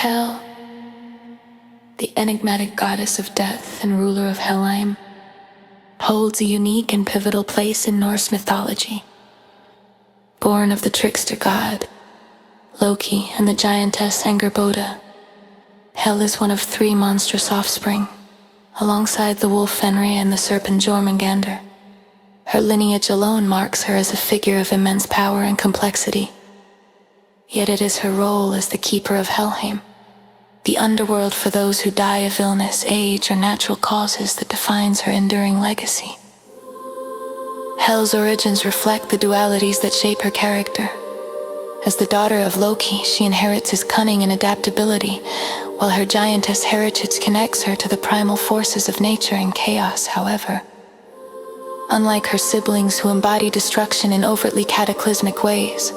Hel, the enigmatic goddess of death and ruler of Helheim, holds a unique and pivotal place in Norse mythology. Born of the trickster god, Loki, and the giantess Angrboda, Hel is one of three monstrous offspring, alongside the wolf Fenrir and the serpent Jormungandr. Her lineage alone marks her as a figure of immense power and complexity. Yet it is her role as the keeper of Helheim, the underworld for those who die of illness, age, or natural causes, that defines her enduring legacy. Hel's origins reflect the dualities that shape her character. As the daughter of Loki, she inherits his cunning and adaptability, while her giantess heritage connects her to the primal forces of nature and chaos. However, unlike her siblings who embody destruction in overtly cataclysmic ways,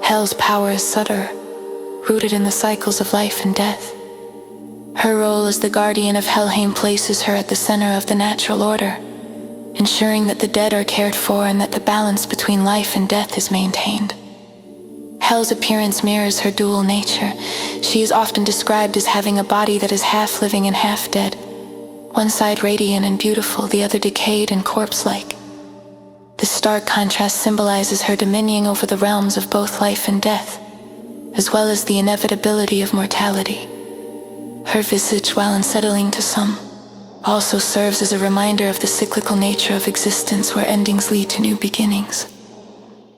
Hel's power is subtler, rooted in the cycles of life and death. Her role as the guardian of Helheim places her at the center of the natural order, ensuring that the dead are cared for and that the balance between life and death is maintained. Hel's appearance mirrors her dual nature. She is often described as having a body that is half living and half dead, one side radiant and beautiful, the other decayed and corpse-like. This stark contrast symbolizes her dominion over the realms of both life and death, as well as the inevitability of mortality. Her visage, while unsettling to some, also serves as a reminder of the cyclical nature of existence, where endings lead to new beginnings.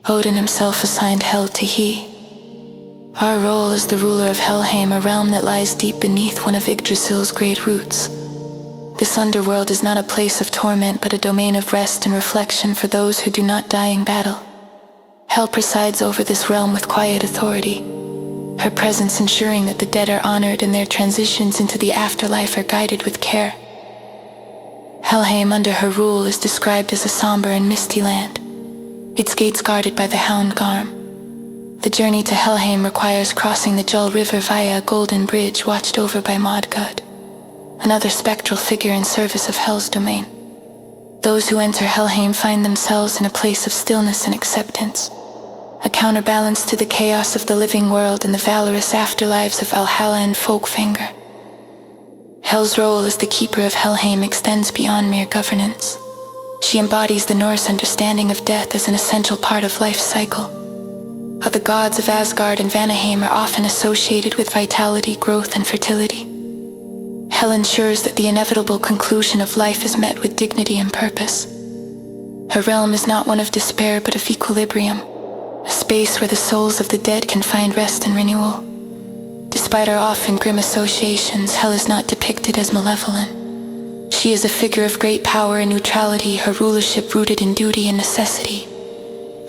Odin himself assigned Hel to he. Our role as the ruler of Helheim, a realm that lies deep beneath one of Yggdrasil's great roots. This underworld is not a place of torment, but a domain of rest and reflection for those who do not die in battle. Hel presides over this realm with quiet authority, her presence ensuring that the dead are honored and their transitions into the afterlife are guided with care. Helheim under her rule is described as a somber and misty land, its gates guarded by the Hound Garm. The journey to Helheim requires crossing the Jul River via a golden bridge watched over by Modgud, another spectral figure in service of Hel's domain. Those who enter Helheim find themselves in a place of stillness and acceptance, a counterbalance to the chaos of the living world and the valorous afterlives of Valhalla and Folkvanger. Hel's role as the keeper of Helheim extends beyond mere governance. She embodies the Norse understanding of death as an essential part of life's cycle. While the gods of Asgard and Vanaheim are often associated with vitality, growth, and fertility, Hel ensures that the inevitable conclusion of life is met with dignity and purpose. Her realm is not one of despair but of equilibrium, a space where the souls of the dead can find rest and renewal. Despite our often grim associations, Hel is not depicted as malevolent. She is a figure of great power and neutrality, her rulership rooted in duty and necessity.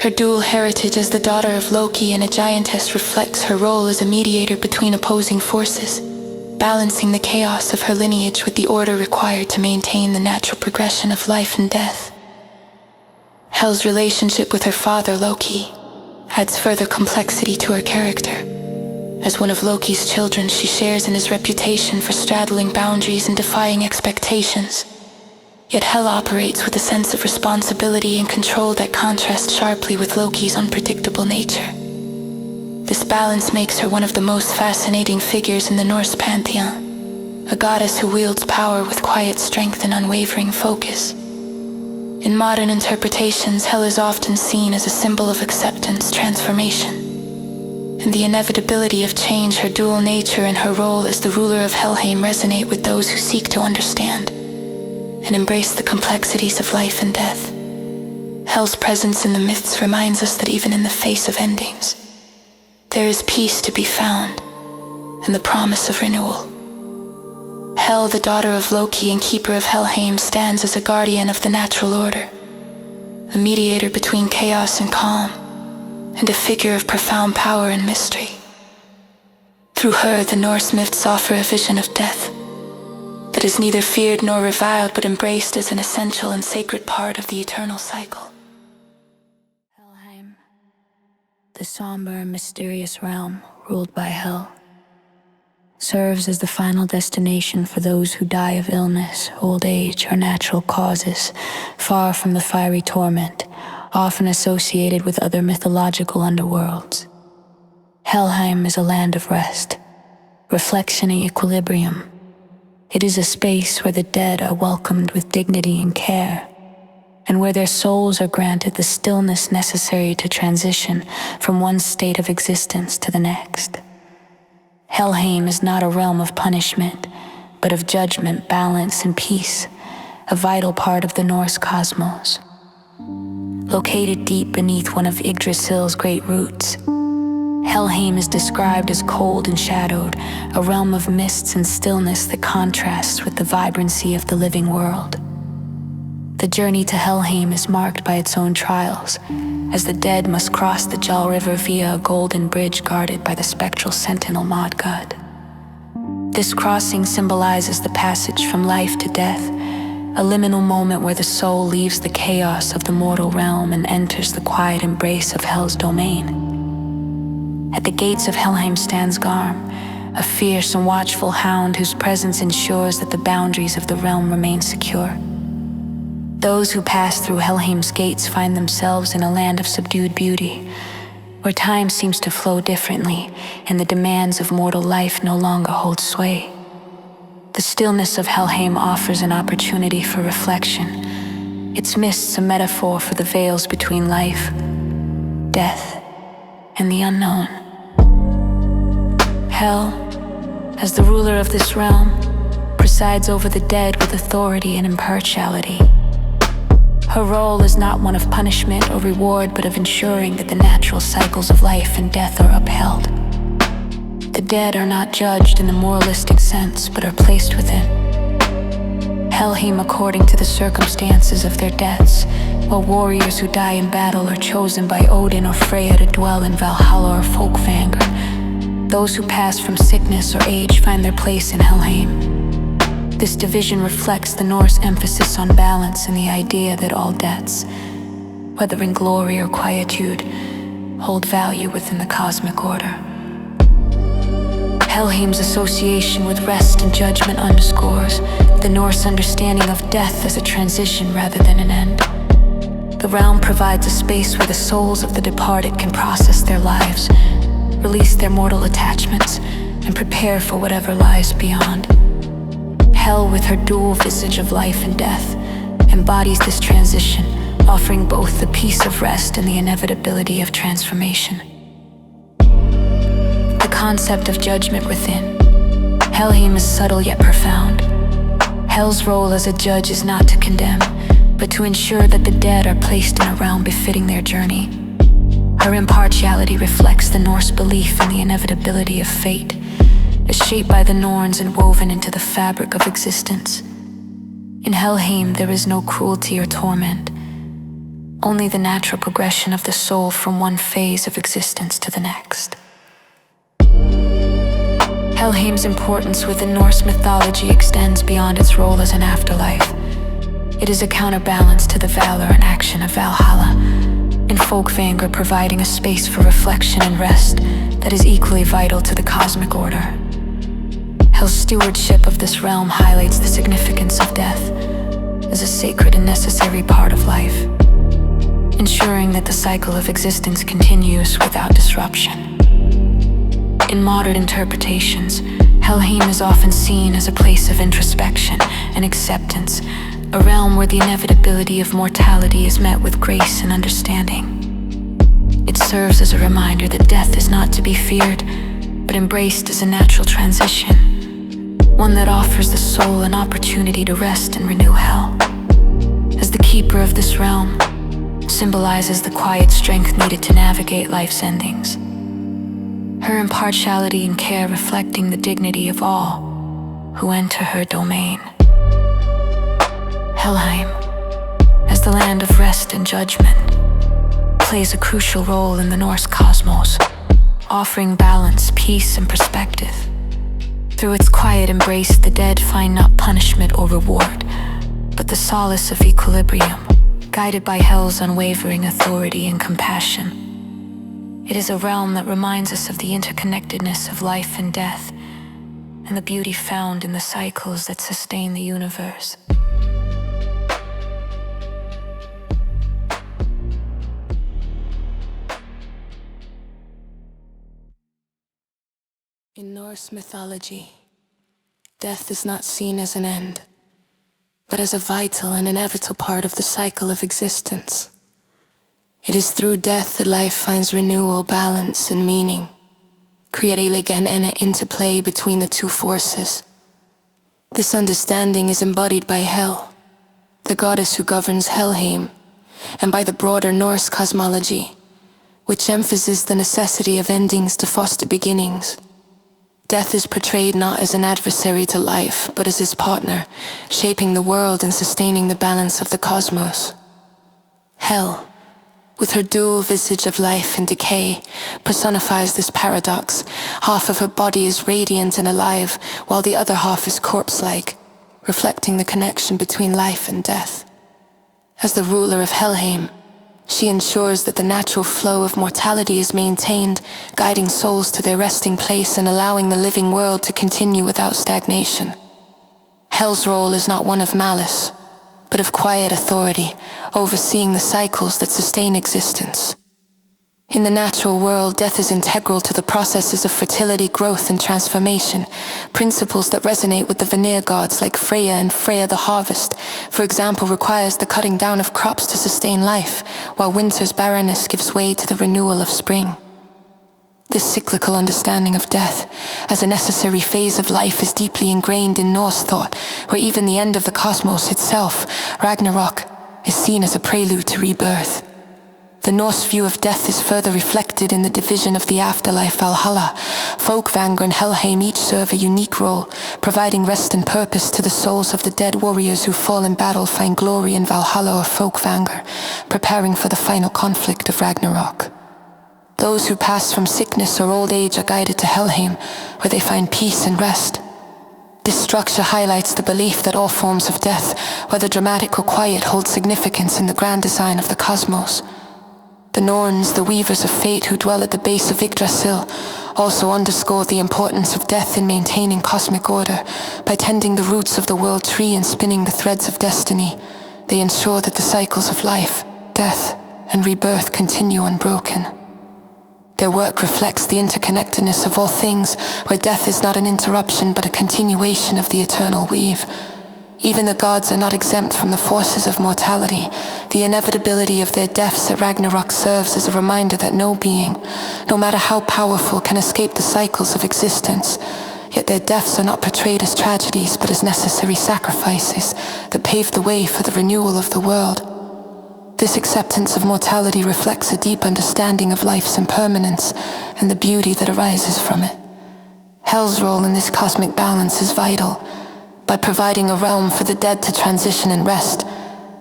Her dual heritage as the daughter of Loki and a giantess reflects her role as a mediator between opposing forces, balancing the chaos of her lineage with the order required to maintain the natural progression of life and death. Hel's relationship with her father, Loki, adds further complexity to her character. As one of Loki's children, she shares in his reputation for straddling boundaries and defying expectations. Yet Hel operates with a sense of responsibility and control that contrasts sharply with Loki's unpredictable nature. This balance makes her one of the most fascinating figures in the Norse pantheon, a goddess who wields power with quiet strength and unwavering focus. In modern interpretations, Hel is often seen as a symbol of acceptance, transformation, and the inevitability of change. Her dual nature and her role as the ruler of Helheim resonate with those who seek to understand and embrace the complexities of life and death. Hel's presence in the myths reminds us that even in the face of endings, there is peace to be found and the promise of renewal. Hel, the daughter of Loki and keeper of Helheim, stands as a guardian of the natural order, a mediator between chaos and calm, and a figure of profound power and mystery. Through her, the Norse myths offer a vision of death that is neither feared nor reviled, but embraced as an essential and sacred part of the eternal cycle. Helheim, the somber and mysterious realm ruled by Hel, serves as the final destination for those who die of illness, old age, or natural causes, far from the fiery torment, often associated with other mythological underworlds. Helheim is a land of rest, reflection and equilibrium. It is a space where the dead are welcomed with dignity and care, and where their souls are granted the stillness necessary to transition from one state of existence to the next. Helheim is not a realm of punishment, but of judgment, balance, and peace, a vital part of the Norse cosmos. Located deep beneath one of Yggdrasil's great roots, Helheim is described as cold and shadowed, a realm of mists and stillness that contrasts with the vibrancy of the living world. The journey to Helheim is marked by its own trials, as the dead must cross the Jal River via a golden bridge guarded by the spectral sentinel Modgud. This crossing symbolizes the passage from life to death, a liminal moment where the soul leaves the chaos of the mortal realm and enters the quiet embrace of Hel's domain. At the gates of Helheim stands Garm, a fierce and watchful hound whose presence ensures that the boundaries of the realm remain secure. Those who pass through Helheim's gates find themselves in a land of subdued beauty, where time seems to flow differently and the demands of mortal life no longer hold sway. The stillness of Helheim offers an opportunity for reflection, its mists a metaphor for the veils between life, death, and the unknown. Hel, as the ruler of this realm, presides over the dead with authority and impartiality. Her role is not one of punishment or reward, but of ensuring that the natural cycles of life and death are upheld. The dead are not judged in the moralistic sense, but are placed within Helheim according to the circumstances of their deaths, while warriors who die in battle are chosen by Odin or Freya to dwell in Valhalla or Folkvangr. Those who pass from sickness or age find their place in Helheim. This division reflects the Norse emphasis on balance and the idea that all deaths, whether in glory or quietude, hold value within the cosmic order. Helheim's association with rest and judgment underscores the Norse understanding of death as a transition rather than an end. The realm provides a space where the souls of the departed can process their lives, release their mortal attachments, and prepare for whatever lies beyond. Hel, with her dual visage of life and death, embodies this transition, offering both the peace of rest and the inevitability of transformation. The concept of judgment within Helheim is subtle yet profound. Hel's role as a judge is not to condemn, but to ensure that the dead are placed in a realm befitting their journey. Her impartiality reflects the Norse belief in the inevitability of fate, is shaped by the Norns and woven into the fabric of existence. In Helheim, there is no cruelty or torment, only the natural progression of the soul from one phase of existence to the next. Helheim's importance within Norse mythology extends beyond its role as an afterlife. It is a counterbalance to the valor and action of Valhalla, in Folkvangr providing a space for reflection and rest that is equally vital to the cosmic order. Hel's stewardship of this realm highlights the significance of death as a sacred and necessary part of life, ensuring that the cycle of existence continues without disruption. In modern interpretations, Helheim is often seen as a place of introspection and acceptance, a realm where the inevitability of mortality is met with grace and understanding. It serves as a reminder that death is not to be feared, but embraced as a natural transition, one that offers the soul an opportunity to rest and renew Hel. As the keeper of this realm, symbolizes the quiet strength needed to navigate life's endings. Her impartiality and care reflecting the dignity of all who enter her domain. Helheim, as the land of rest and judgment, plays a crucial role in the Norse cosmos, offering balance, peace, and perspective. Through its quiet embrace, the dead find not punishment or reward, but the solace of equilibrium, guided by Hel's unwavering authority and compassion. It is a realm that reminds us of the interconnectedness of life and death, and the beauty found in the cycles that sustain the universe. In Norse Norse mythology, death is not seen as an end, but as a vital and inevitable part of the cycle of existence. It is through death that life finds renewal, balance, and meaning, creating again an interplay between the two forces. This understanding is embodied by Hel, the goddess who governs Helheim, and by the broader Norse cosmology, which emphasizes the necessity of endings to foster beginnings. Death is portrayed not as an adversary to life, but as his partner, shaping the world and sustaining the balance of the cosmos. Hel, with her dual visage of life and decay, personifies this paradox. Half of her body is radiant and alive, while the other half is corpse-like, reflecting the connection between life and death. As the ruler of Helheim, she ensures that the natural flow of mortality is maintained, guiding souls to their resting place and allowing the living world to continue without stagnation. Hel's role is not one of malice, but of quiet authority, overseeing the cycles that sustain existence. In the natural world, death is integral to the processes of fertility, growth, and transformation, principles that resonate with the Fenrir gods like Freya and Freya the harvest, for example, requires the cutting down of crops to sustain life, while winter's barrenness gives way to the renewal of spring. This cyclical understanding of death as a necessary phase of life is deeply ingrained in Norse thought, where even the end of the cosmos itself, Ragnarok, is seen as a prelude to rebirth. The Norse view of death is further reflected in the division of the afterlife Valhalla. Folkvanger and Helheim each serve a unique role, providing rest and purpose to the souls of the dead warriors who fall in battle find glory in Valhalla or Folkvanger, preparing for the final conflict of Ragnarok. Those who pass from sickness or old age are guided to Helheim, where they find peace and rest. This structure highlights the belief that all forms of death, whether dramatic or quiet, hold significance in the grand design of the cosmos. The Norns, the weavers of fate who dwell at the base of Yggdrasil, also underscore the importance of death in maintaining cosmic order. By tending the roots of the world tree and spinning the threads of destiny, they ensure that the cycles of life, death, and rebirth continue unbroken. Their work reflects the interconnectedness of all things, where death is not an interruption but a continuation of the eternal weave. Even the gods are not exempt from the forces of mortality. The inevitability of their deaths at Ragnarok serves as a reminder that no being, no matter how powerful, can escape the cycles of existence. Yet their deaths are not portrayed as tragedies, but as necessary sacrifices that pave the way for the renewal of the world. This acceptance of mortality reflects a deep understanding of life's impermanence and the beauty that arises from it. Hel's role in this cosmic balance is vital. By providing a realm for the dead to transition and rest,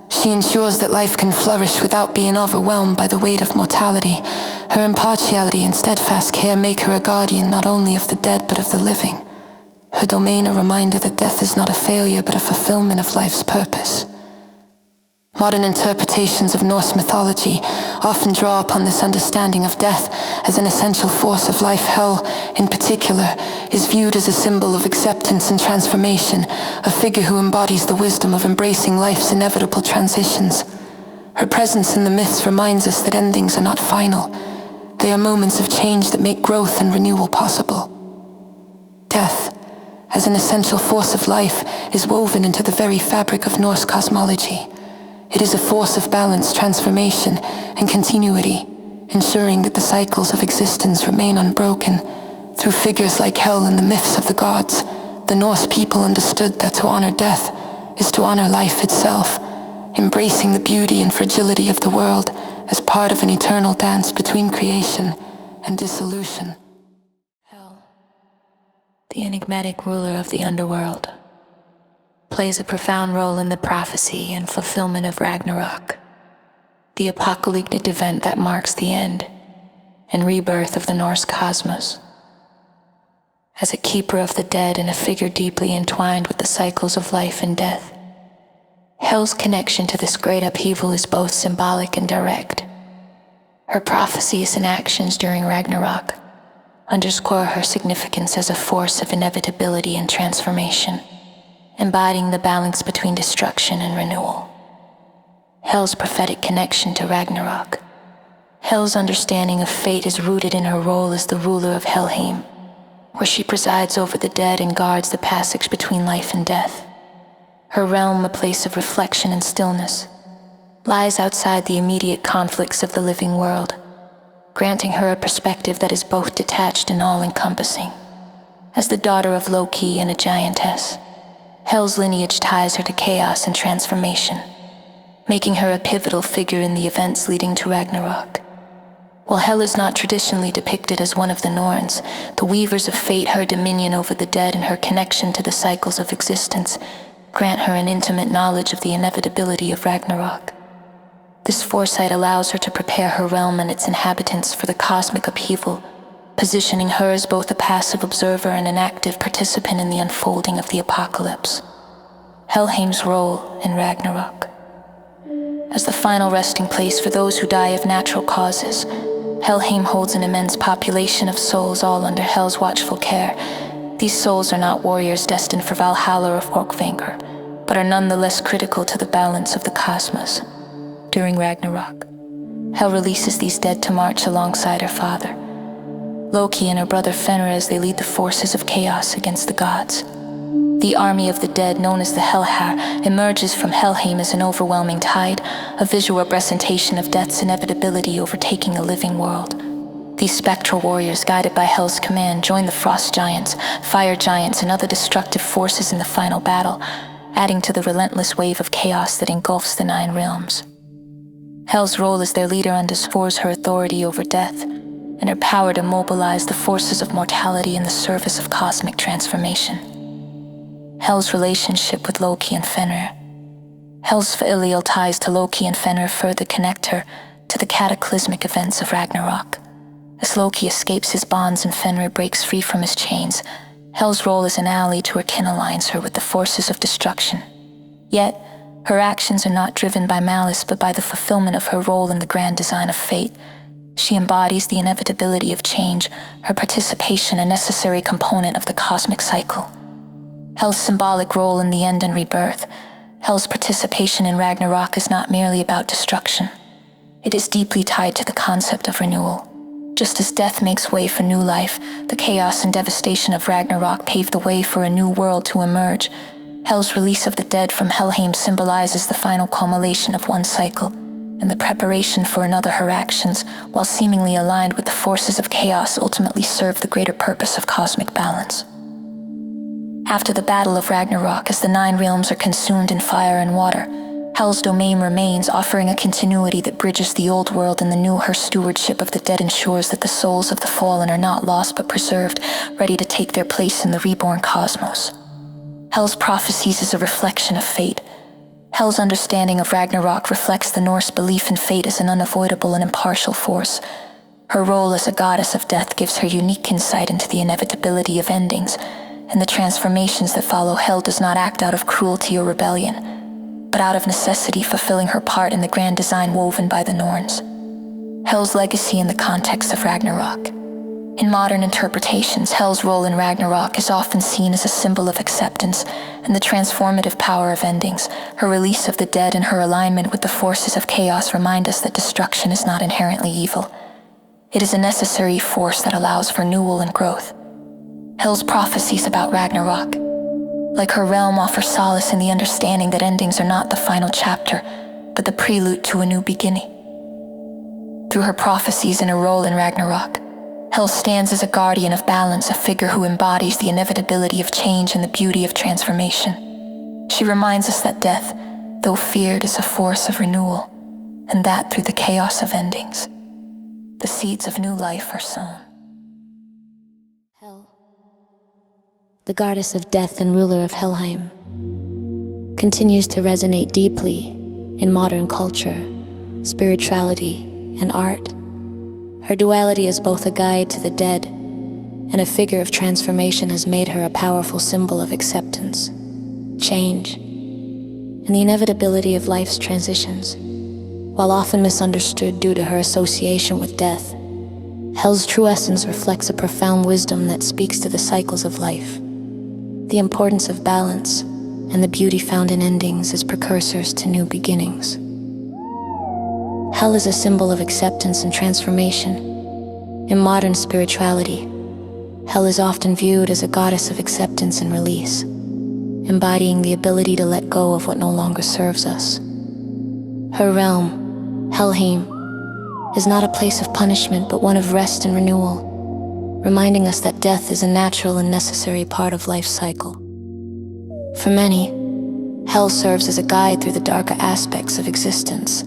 she ensures that life can flourish without being overwhelmed by the weight of mortality. Her impartiality and steadfast care make her a guardian not only of the dead but of the living. Her domain a reminder that death is not a failure but a fulfillment of life's purpose. Modern interpretations of Norse mythology often draw upon this understanding of death as an essential force of life. Hel, in particular, is viewed as a symbol of acceptance and transformation, a figure who embodies the wisdom of embracing life's inevitable transitions. Her presence in the myths reminds us that endings are not final. They are moments of change that make growth and renewal possible. Death, as an essential force of life, is woven into the very fabric of Norse cosmology. It is a force of balance, transformation, and continuity, ensuring that the cycles of existence remain unbroken. Through figures like Hel and the myths of the gods, the Norse people understood that to honor death is to honor life itself, embracing the beauty and fragility of the world as part of an eternal dance between creation and dissolution. Hel, the enigmatic ruler of the underworld, plays a profound role in the prophecy and fulfillment of Ragnarok, the apocalyptic event that marks the end and rebirth of the Norse cosmos. As a keeper of the dead and a figure deeply entwined with the cycles of life and death, Hel's connection to this great upheaval is both symbolic and direct. Her prophecies and actions during Ragnarok underscore her significance as a force of inevitability and transformation, embodying the balance between destruction and renewal. Hel's prophetic connection to Ragnarok. Hel's understanding of fate is rooted in her role as the ruler of Helheim, where she presides over the dead and guards the passage between life and death. Her realm, a place of reflection and stillness, lies outside the immediate conflicts of the living world, granting her a perspective that is both detached and all-encompassing. As the daughter of Loki and a giantess, Hel's lineage ties her to chaos and transformation, making her a pivotal figure in the events leading to Ragnarok. While Hel is not traditionally depicted as one of the Norns, the weavers of fate, her dominion over the dead and her connection to the cycles of existence, grant her an intimate knowledge of the inevitability of Ragnarok. This foresight allows her to prepare her realm and its inhabitants for the cosmic upheaval, positioning her as both a passive observer and an active participant in the unfolding of the apocalypse. Helheim's role in Ragnarok. As the final resting place for those who die of natural causes, Helheim holds an immense population of souls, all under Hel's watchful care. These souls are not warriors destined for Valhalla or Folkvanger, but are nonetheless critical to the balance of the cosmos. During Ragnarok, Hel releases these dead to march alongside her father, Loki, and her brother Fenrir, as they lead the forces of chaos against the gods. The army of the dead, known as the Helheim, emerges from Helheim as an overwhelming tide, a visual representation of death's inevitability overtaking the living world. These spectral warriors, guided by Hel's command, join the frost giants, fire giants, and other destructive forces in the final battle, adding to the relentless wave of chaos that engulfs the 9 realms. Hel's role as their leader underscores her authority over death, and her power to mobilize the forces of mortality in the service of cosmic transformation. Hel's relationship with Loki and Fenrir. Hel's filial ties to Loki and Fenrir further connect her to the cataclysmic events of Ragnarok. As Loki escapes his bonds and Fenrir breaks free from his chains, Hel's role as an ally to her kin aligns her with the forces of destruction. Yet, her actions are not driven by malice but by the fulfillment of her role in the grand design of fate. She embodies the inevitability of change, her participation a necessary component of the cosmic cycle. Hel's symbolic role in the end and rebirth. Hel's participation in Ragnarok is not merely about destruction. It is deeply tied to the concept of renewal. Just as death makes way for new life, the chaos and devastation of Ragnarok pave the way for a new world to emerge. Hel's release of the dead from Helheim symbolizes the final culmination of one cycle, and the preparation for another. Her actions, while seemingly aligned with the forces of chaos, ultimately serve the greater purpose of cosmic balance. After the Battle of Ragnarok, as the 9 realms are consumed in fire and water, Hel's domain remains, offering a continuity that bridges the old world and the new. Her stewardship of the dead ensures that the souls of the fallen are not lost but preserved, ready to take their place in the reborn cosmos. Hel's prophecies is a reflection of fate. Hel's understanding of Ragnarok reflects the Norse belief in fate as an unavoidable and impartial force. Her role as a goddess of death gives her unique insight into the inevitability of endings, and the transformations that follow. Hel does not act out of cruelty or rebellion, but out of necessity, fulfilling her part in the grand design woven by the Norns. Hel's legacy in the context of Ragnarok. In modern interpretations, Hel's role in Ragnarok is often seen as a symbol of acceptance and the transformative power of endings. Her release of the dead and her alignment with the forces of chaos remind us that destruction is not inherently evil. It is a necessary force that allows for renewal and growth. Hel's prophecies about Ragnarok, like her realm, offer solace in the understanding that endings are not the final chapter, but the prelude to a new beginning. Through her prophecies and her role in Ragnarok, Hel stands as a guardian of balance, a figure who embodies the inevitability of change and the beauty of transformation. She reminds us that death, though feared, is a force of renewal, and that through the chaos of endings, the seeds of new life are sown. Hel, the goddess of death and ruler of Helheim, continues to resonate deeply in modern culture, spirituality, and art. Her duality as both a guide to the dead and a figure of transformation has made her a powerful symbol of acceptance, change, and the inevitability of life's transitions. While often misunderstood due to her association with death, Hel's true essence reflects a profound wisdom that speaks to the cycles of life, the importance of balance, and the beauty found in endings as precursors to new beginnings. Hel is a symbol of acceptance and transformation. In modern spirituality, Hell is often viewed as a goddess of acceptance and release, embodying the ability to let go of what no longer serves us. Her realm, Helheim, is not a place of punishment but one of rest and renewal, reminding us that death is a natural and necessary part of life's cycle. For many, hell serves as a guide through the darker aspects of existence,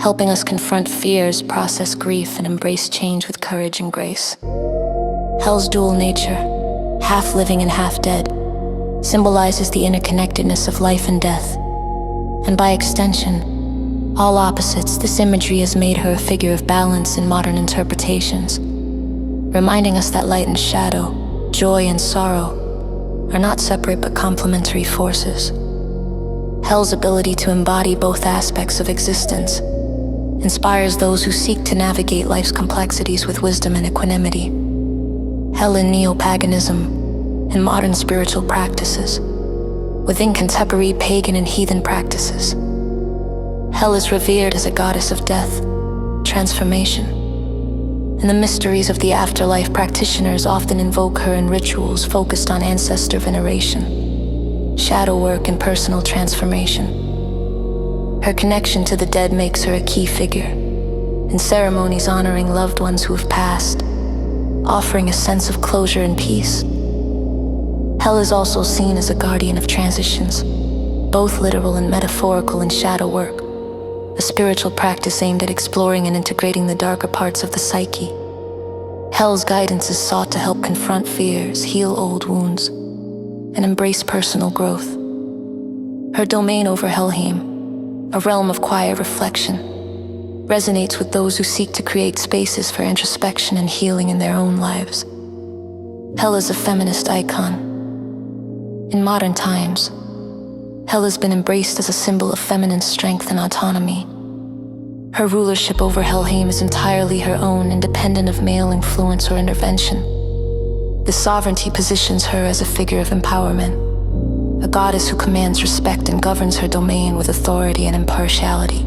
helping us confront fears, process grief, and embrace change with courage and grace. Hell's dual nature, half living and half dead, symbolizes the interconnectedness of life and death. And by extension, all opposites, this imagery has made her a figure of balance in modern interpretations, reminding us that light and shadow, joy and sorrow, are not separate but complementary forces. Hell's ability to embody both aspects of existence inspires those who seek to navigate life's complexities with wisdom and equanimity. Hell in neo-paganism and modern spiritual practices, within contemporary pagan and heathen practices. Hell is revered as a goddess of death, transformation. In the mysteries of the afterlife, practitioners often invoke her in rituals focused on ancestor veneration, shadow work, and personal transformation. Her connection to the dead makes her a key figure in ceremonies honoring loved ones who have passed, offering a sense of closure and peace. Hell is also seen as a guardian of transitions, both literal and metaphorical, in shadow work, a spiritual practice aimed at exploring and integrating the darker parts of the psyche. Hell's guidance is sought to help confront fears, heal old wounds, and embrace personal growth. Her domain over Helheim, a realm of quiet reflection, resonates with those who seek to create spaces for introspection and healing in their own lives. Hell is a feminist icon. In modern times, Hell has been embraced as a symbol of feminine strength and autonomy. Her rulership over Helheim is entirely her own, independent of male influence or intervention. This sovereignty positions her as a figure of empowerment, a goddess who commands respect and governs her domain with authority and impartiality.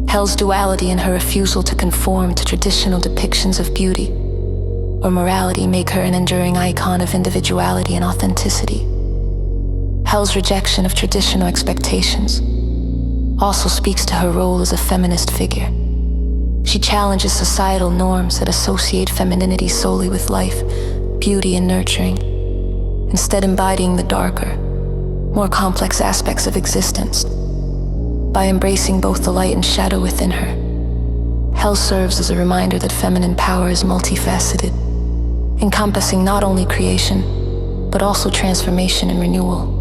Hell's duality and her refusal to conform to traditional depictions of beauty or morality make her an enduring icon of individuality and authenticity. Hell's rejection of traditional expectations also speaks to her role as a feminist figure. She challenges societal norms that associate femininity solely with life, beauty, and nurturing, instead embodying the darker, more complex aspects of existence. By embracing both the light and shadow within her, Hell serves as a reminder that feminine power is multifaceted, encompassing not only creation, but also transformation and renewal.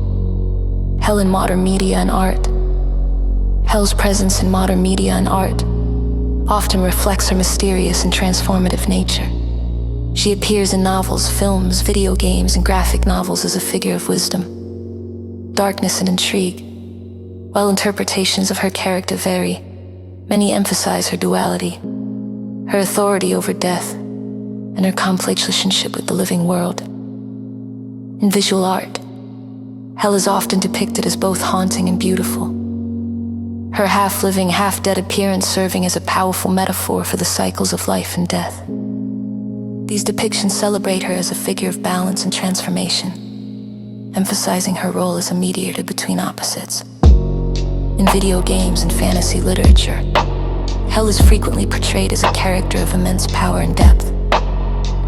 Hell in modern media and art. Hell's presence in modern media and art often reflects her mysterious and transformative nature. She appears in novels, films, video games, and graphic novels as a figure of wisdom, darkness, and intrigue. While interpretations of her character vary, many emphasize her duality, her authority over death, and her complex relationship with the living world. In visual art, Hell is often depicted as both haunting and beautiful, her half-living, half-dead appearance serving as a powerful metaphor for the cycles of life and death. These depictions celebrate her as a figure of balance and transformation, emphasizing her role as a mediator between opposites. In video games and fantasy literature, Hell is frequently portrayed as a character of immense power and depth,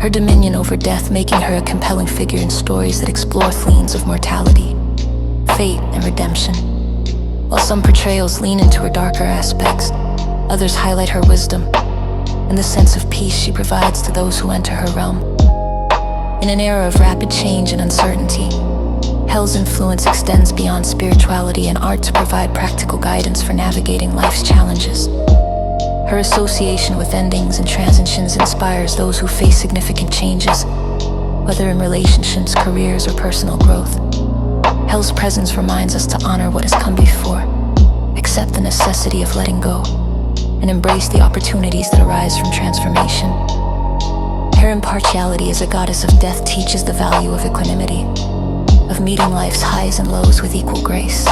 her dominion over death making her a compelling figure in stories that explore themes of mortality, fate, and redemption. While some portrayals lean into her darker aspects, others highlight her wisdom and the sense of peace she provides to those who enter her realm. In an era of rapid change and uncertainty, Hell's influence extends beyond spirituality and art to provide practical guidance for navigating life's challenges. Her association with endings and transitions inspires those who face significant changes, whether in relationships, careers, or personal growth. Hell's presence reminds us to honor what has come before, accept the necessity of letting go, and embrace the opportunities that arise from transformation. Her impartiality as a goddess of death teaches the value of equanimity, of meeting life's highs and lows with equal grace.